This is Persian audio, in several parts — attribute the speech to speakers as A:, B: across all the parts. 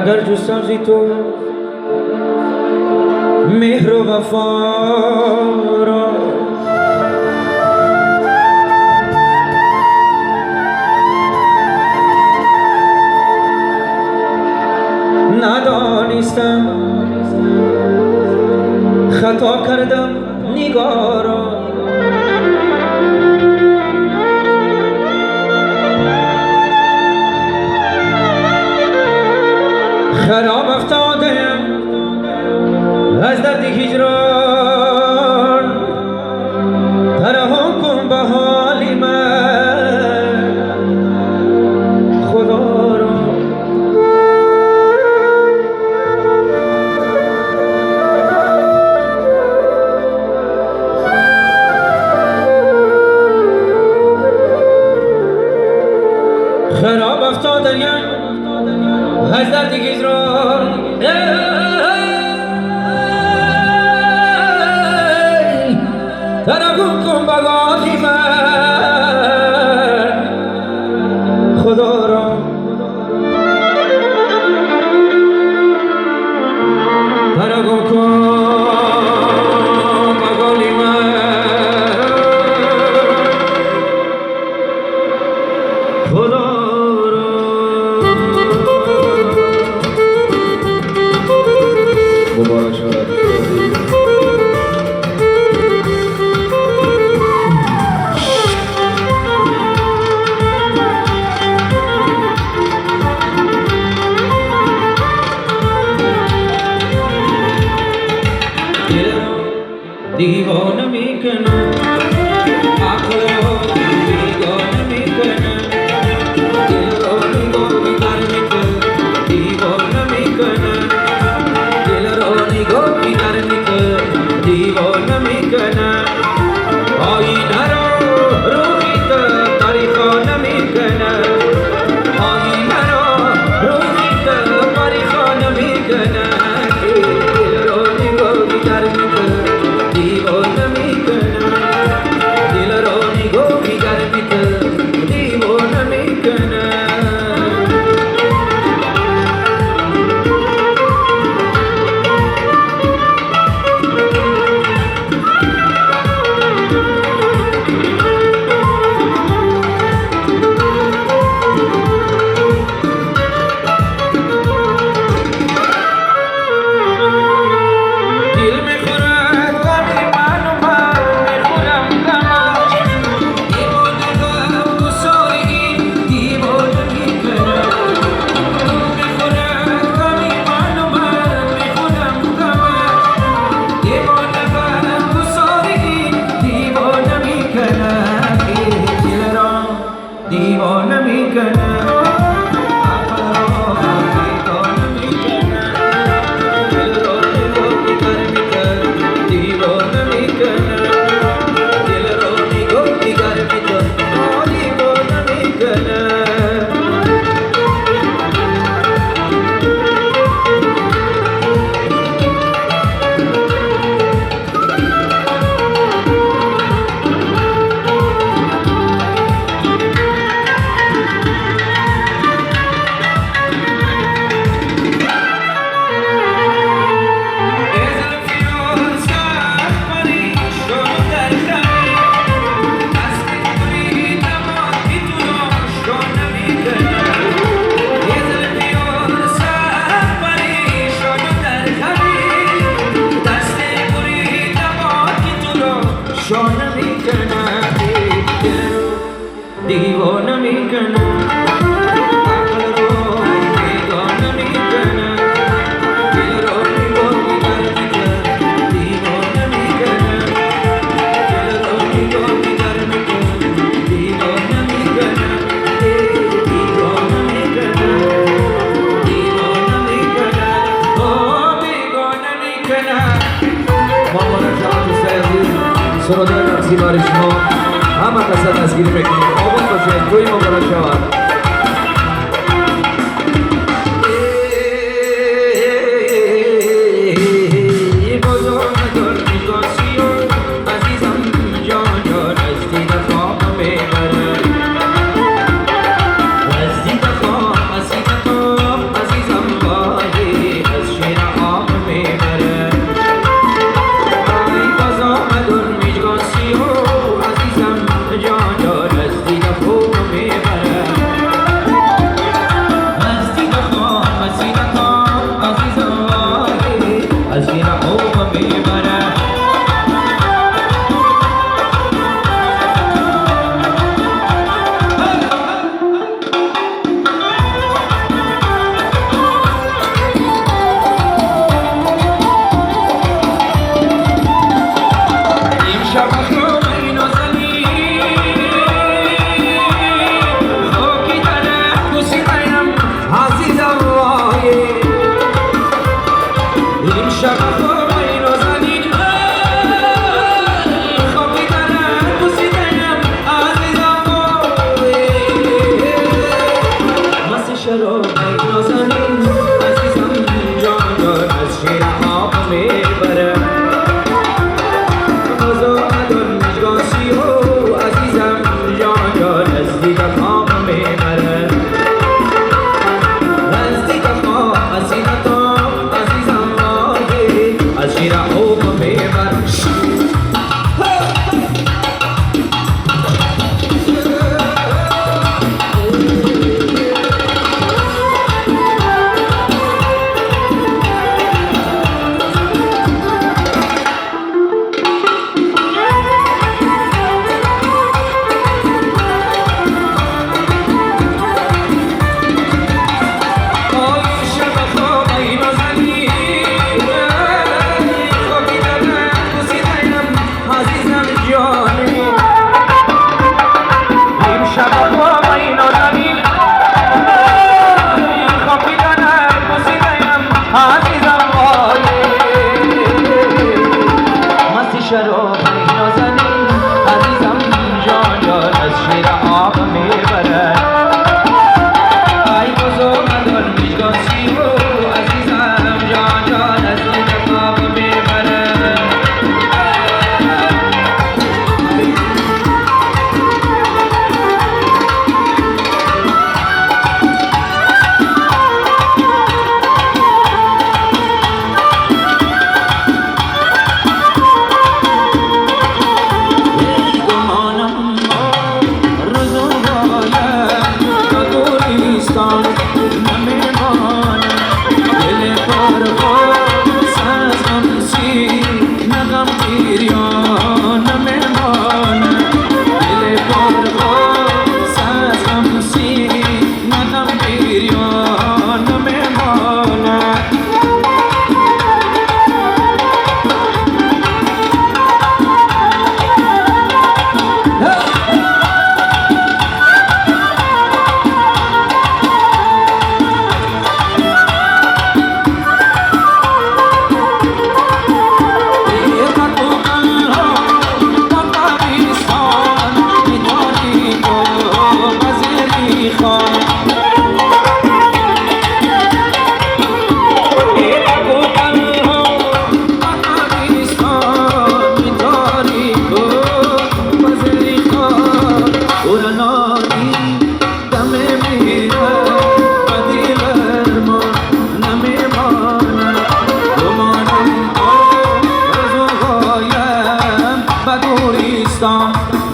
A: اگر جستم زی تو مهر و وفا را، ندانستم خطا کردم نگارا. خراب افتادم از درد هجران، ترحم کن به حال من خدا را. خراب افتادم از درد هجران، ترحم کن به حال من خدا را. ترحم کن به حال من خدا را. مبارک شود. دیوانه میکنه عقل رو دیوانه میکنه، دل رو نگاه بیدار میکنه، دیوانه میکنه، دل رو نگاه بیدار میکنه، دیوانه میکنه. آینه رو روحی تاریخانه میکنه، آینه رو روحی تاریخانه میکنه، دل رو نگاه بیدار میکنه، دیوانه میکنه، دل رو نگاه بیدار میکنه، دیوانه میکنه. دیوانه میکنه دیوانه میکنه عقل رو دیوانه میکنه، دل رو نگاه بیدار میکنه، دیوانه میکنه، دل رو نگاه بیدار میکنه، دیوانه میکنه، دیوانه میکنه، دیوانه میکنه، دیوانه میکنه. مبارک شود دوست عزیز، سرودهای رقصی برای شما. همه قصد دستگیری میکنیم. آباد باشید. توی مبارک شود. عزیزم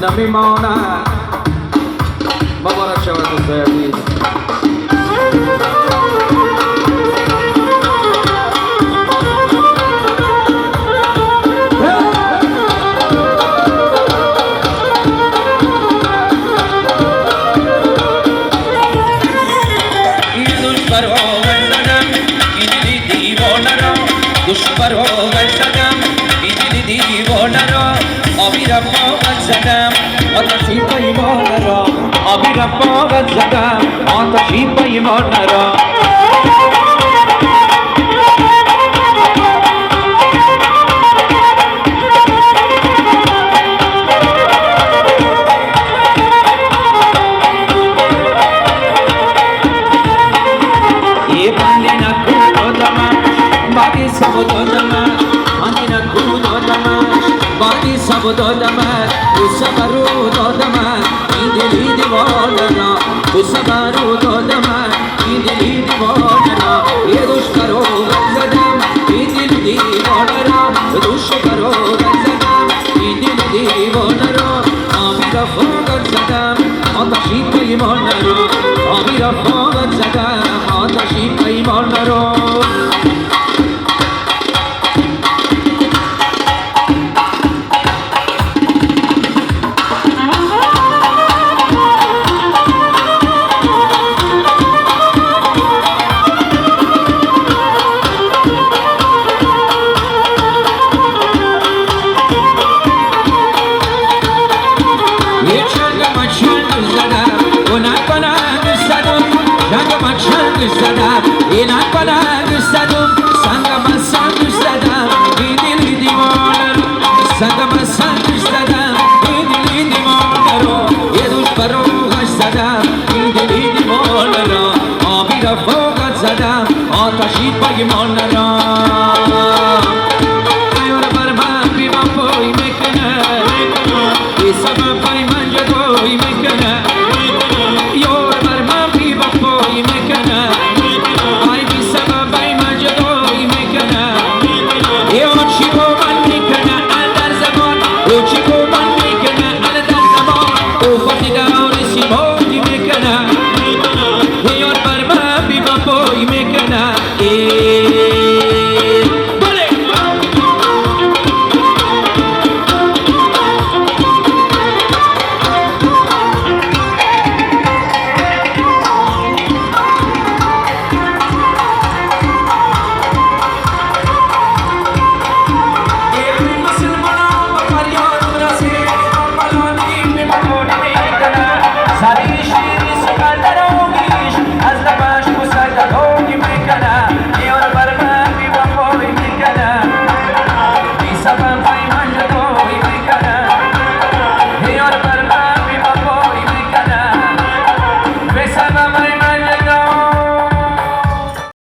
A: نمیماند. مبارک شود دوستای عزیز. آتشی پیمان را آبی رفاقت زدم آتشی پیمان را یه بندی نکو دادم باقی سب دادم بندی نکو دادم باقی سب دادم سبرو دادم این دلی دیوانه را سبرو دادم این دلی دیوانه را یه دوش برو زدم این دل دیوانه را دوش برو زدم این دل دیوانه را آبی رفاقت زدم آتشی پیمانه را آبی رفاقت زدم آتشی پیمانه را زدم اینک